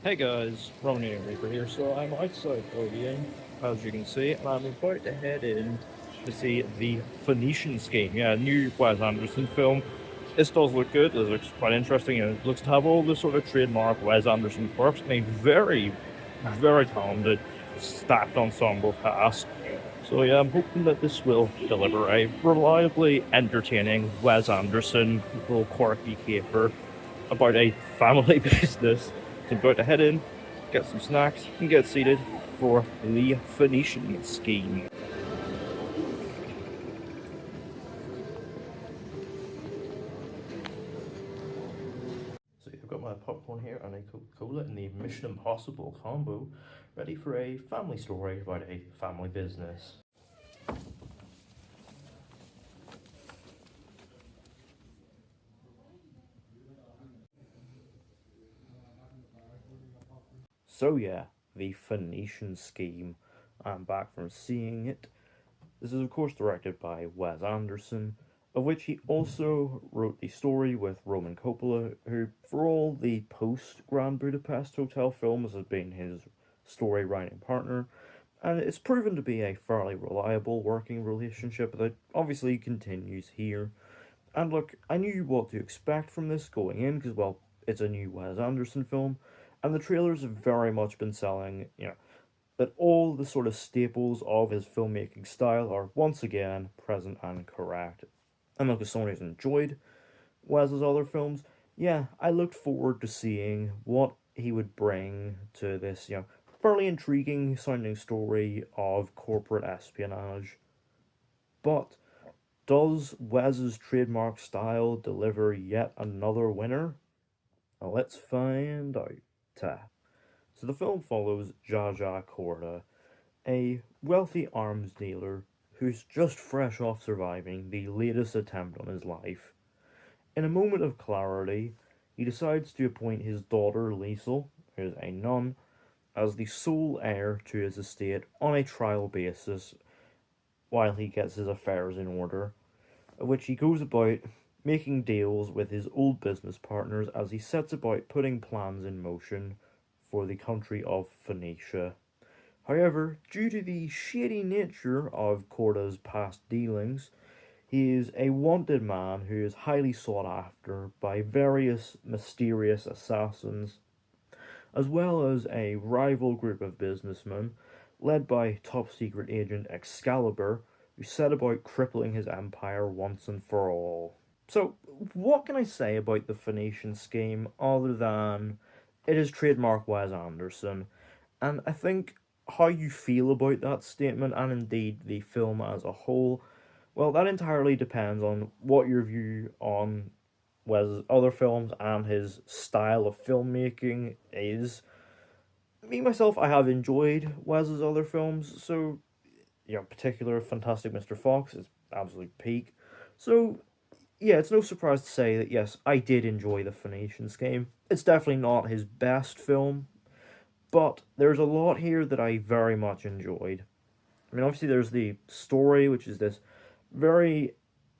Hey guys, Roman Reaper here. So I'm outside ODing, as you can see, and I'm about to head in to see the Phoenician Scheme. Yeah, new Wes Anderson film. This does look good. It looks quite interesting, and it looks to have all the sort of trademark Wes Anderson quirks and a very, very talented, stacked ensemble cast. So yeah, I'm hoping that this will deliver a reliably entertaining Wes Anderson little quirky caper about a family business. So I'm about to head in, get some snacks, and get seated for the Phoenician Scheme. So I've got my popcorn here and a Coca-Cola in the Mission Impossible combo, ready for a family story about a family business. So yeah, the Phoenician Scheme. I'm back from seeing it. This is of course directed by Wes Anderson, of which he also wrote the story with Roman Coppola, who for all the post-Grand Budapest Hotel films has been his story writing partner, and it's proven to be a fairly reliable working relationship that obviously continues here. And look, I knew what to expect from this going in, because, well, it's a new Wes Anderson film, and the trailers have very much been selling, that all the sort of staples of his filmmaking style are once again present and correct. And look, as someone who's enjoyed Wes's other films, yeah, I looked forward to seeing what he would bring to this, fairly intriguing sounding story of corporate espionage. But does Wes's trademark style deliver yet another winner? Well, let's find out. So the film follows Jaja Korda, a wealthy arms dealer who's just fresh off surviving the latest attempt on his life. In a moment of clarity, he decides to appoint his daughter Liesel, who is a nun, as the sole heir to his estate on a trial basis while he gets his affairs in order, which he goes about making deals with his old business partners as he sets about putting plans in motion for the country of Phoenicia. However, due to the shady nature of Korda's past dealings, he is a wanted man who is highly sought after by various mysterious assassins, as well as a rival group of businessmen led by top secret agent Excalibur, who set about crippling his empire once and for all. So, what can I say about the Phoenician Scheme other than it is trademark Wes Anderson? And I think how you feel about that statement, and indeed the film as a whole, well, that entirely depends on what your view on Wes's other films and his style of filmmaking is. Me, myself, I have enjoyed Wes's other films, so, particular Fantastic Mr. Fox is absolute peak. So, yeah, it's no surprise to say that, yes, I did enjoy The Phoenician Scheme. It's definitely not his best film, but there's a lot here that I very much enjoyed. I mean, obviously, there's the story, which is this very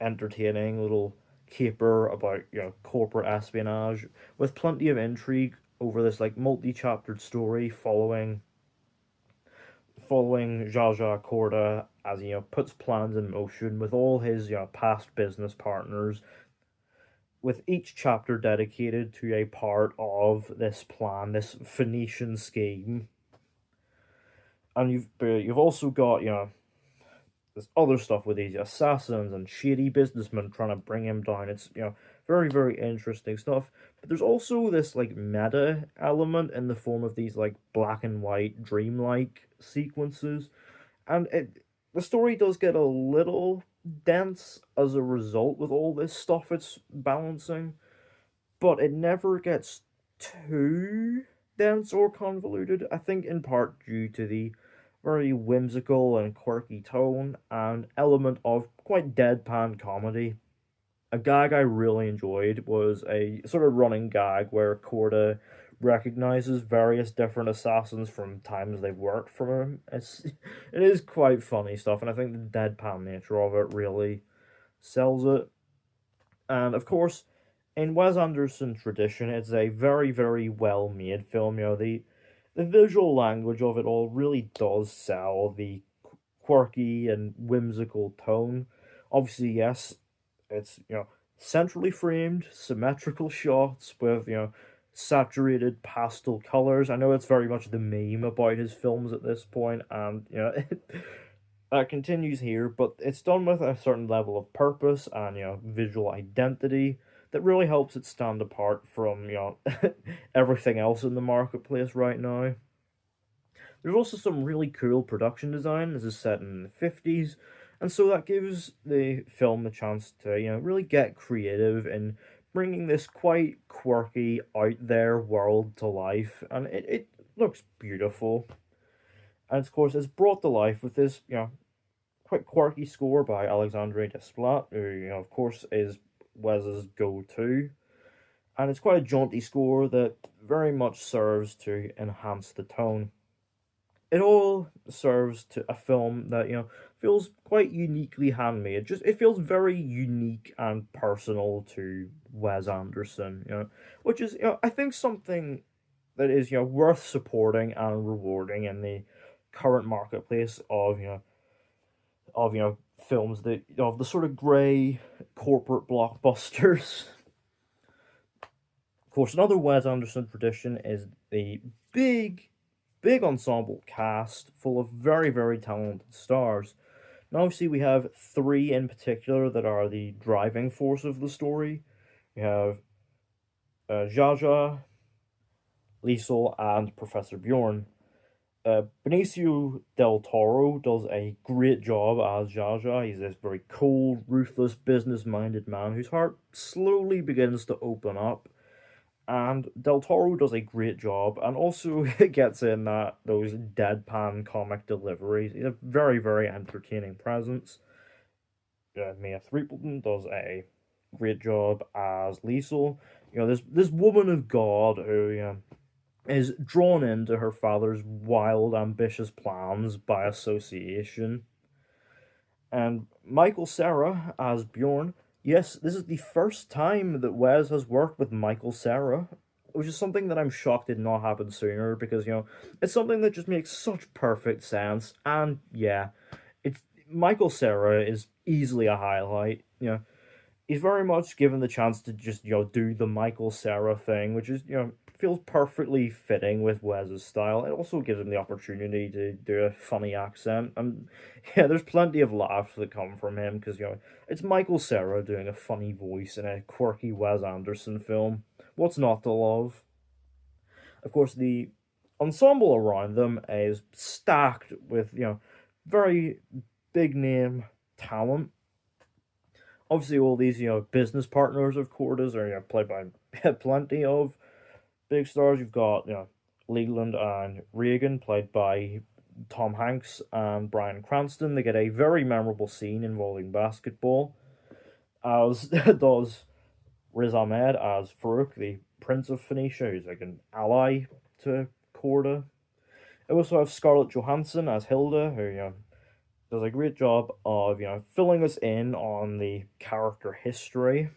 entertaining little caper about, corporate espionage, with plenty of intrigue over this, like, multi-chaptered story following Zsa Zsa Korda as he puts plans in motion with all his past business partners, with each chapter dedicated to a part of this plan, this Phoenician scheme. And you've also got this other stuff with these assassins and shady businessmen trying to bring him down. It's very, very interesting stuff. But there's also this like meta element in the form of these like black and white dreamlike sequences, and the story does get a little dense as a result with all this stuff it's balancing, but it never gets too dense or convoluted. I think in part due to the very whimsical and quirky tone and element of quite deadpan comedy. A gag I really enjoyed was a sort of running gag where Corda recognizes various different assassins from times they've worked for him. It is quite funny stuff, and I think the deadpan nature of it really sells it. And of course, in Wes Anderson tradition, it's a very, very well made film. The visual language of it all really does sell the quirky and whimsical tone. Obviously, yes, it's centrally framed, symmetrical shots with saturated pastel colors. I know it's very much the meme about his films at this point, and that continues here, but it's done with a certain level of purpose and visual identity that really helps it stand apart from everything else in the marketplace right now. There's also some really cool production design. This is set in the 50s, and so that gives the film a chance to really get creative in bringing this quite quirky, out there world to life, and it looks beautiful. And of course, it's brought to life with this quite quirky score by Alexandre Desplat, who of course is Wes's go-to, and it's quite a jaunty score that very much serves to enhance the tone. It all serves to a film that feels quite uniquely handmade. Just it feels very unique and personal to Wes Anderson, which is I think something that is worth supporting and rewarding in the current marketplace of films that of the sort of grey corporate blockbusters. Of course, another Wes Anderson tradition is the big big ensemble cast full of very, very talented stars. Now, obviously, we have three in particular that are the driving force of the story. We have Jaja, Liesel, and Professor Bjorn. Benicio del Toro does a great job as Jaja. He's this very cold, ruthless, business minded man whose heart slowly begins to open up, and Del Toro does a great job, and also gets in those deadpan comic deliveries. He's a very, very entertaining presence. Mia Threepleton does a great job as Liesel. This woman of God who is drawn into her father's wild, ambitious plans by association. And Michael Cera as Bjorn. Yes, this is the first time that Wes has worked with Michael Cera, which is something that I'm shocked did not happen sooner because it's something that just makes such perfect sense. And yeah, it's Michael Cera is easily a highlight. He's very much given the chance to just do the Michael Cera thing, which is feels perfectly fitting with Wes's style. It also gives him the opportunity to do a funny accent, and yeah, there's plenty of laughs that come from him because it's Michael Cera doing a funny voice in a quirky Wes Anderson film. What's not to love? Of course, the ensemble around them is stacked with very big name talent. Obviously, all these business partners of Corda's are played by plenty of big stars. You've got Leland and Reagan, played by Tom Hanks and Bryan Cranston. They get a very memorable scene involving basketball, as does Riz Ahmed as Farouk, the Prince of Phoenicia, who's like an ally to Corda. We also have Scarlett Johansson as Hilda, who does a great job of filling us in on the character history.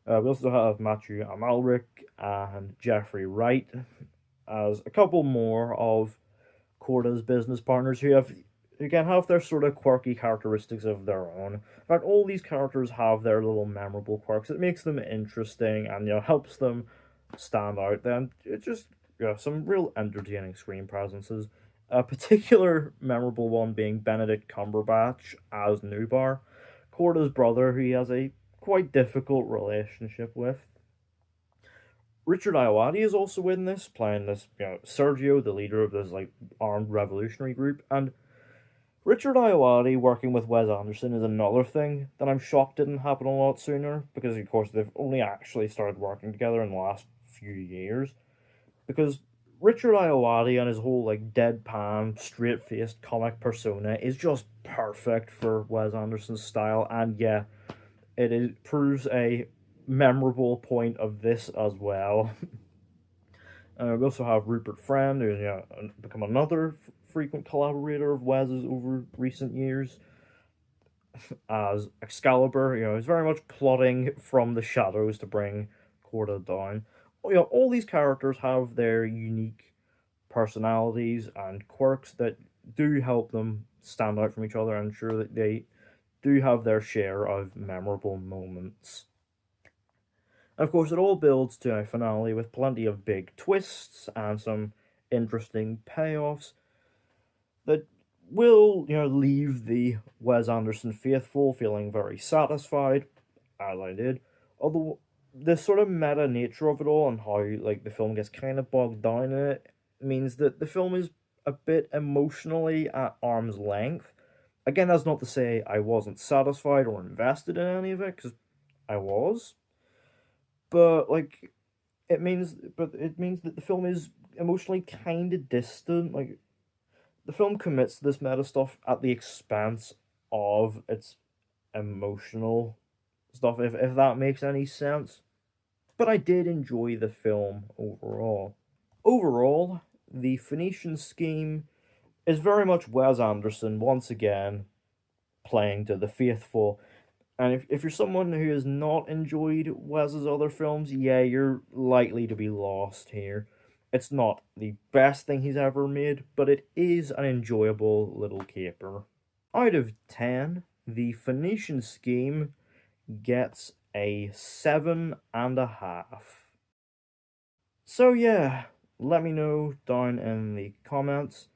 We also have Matthew Amalric and Jeffrey Wright as a couple more of Corda's business partners who again have their sort of quirky characteristics of their own. In fact, all these characters have their little memorable quirks. It makes them interesting and helps them stand out. Then it's just some real entertaining screen presences. A particular memorable one being Benedict Cumberbatch as Nubar, Corda's brother, who he has a quite difficult relationship with. Richard Ayoade is also in this, playing this, Sergio, the leader of this armed revolutionary group, and Richard Ayoade working with Wes Anderson is another thing that I'm shocked didn't happen a lot sooner, because of course they've only actually started working together in the last few years. Because Richard Ayoade and his whole deadpan, straight-faced comic persona is just perfect for Wes Anderson's style, and yeah, proves a memorable point of this as well. We also have Rupert Friend, who's become another frequent collaborator of Wes's over recent years. as Excalibur. He's very much plotting from the shadows to bring Corda down. All these characters have their unique personalities and quirks that do help them stand out from each other and ensure that they do have their share of memorable moments. And of course, it all builds to a finale with plenty of big twists and some interesting payoffs that will, leave the Wes Anderson faithful feeling very satisfied, as I did. Although the sort of meta nature of it all and how the film gets kind of bogged down in it means that the film is a bit emotionally at arm's length. Again, that's not to say I wasn't satisfied or invested in any of it, because I was. But it means that the film is emotionally kind of distant. The film commits to this meta stuff at the expense of its emotional stuff, if that makes any sense. But I did enjoy the film overall. Overall, the Phoenician Scheme is very much Wes Anderson once again playing to the faithful. And if you're someone who has not enjoyed Wes's other films, yeah, you're likely to be lost here. It's not the best thing he's ever made, but it is an enjoyable little caper. Out of 10, the Phoenician Scheme gets a 7.5. So yeah, let me know down in the comments.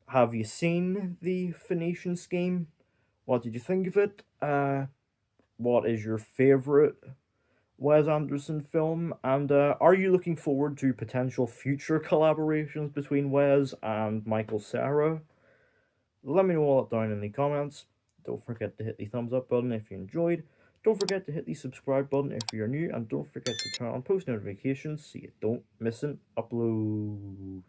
Have you seen the Phoenician Scheme? What did you think of it? What is your favourite Wes Anderson film? And are you looking forward to potential future collaborations between Wes and Michael Cera? Let me know all that down in the comments. Don't forget to hit the thumbs up button if you enjoyed. Don't forget to hit the subscribe button if you're new. And don't forget to turn on post notifications so you don't miss an upload.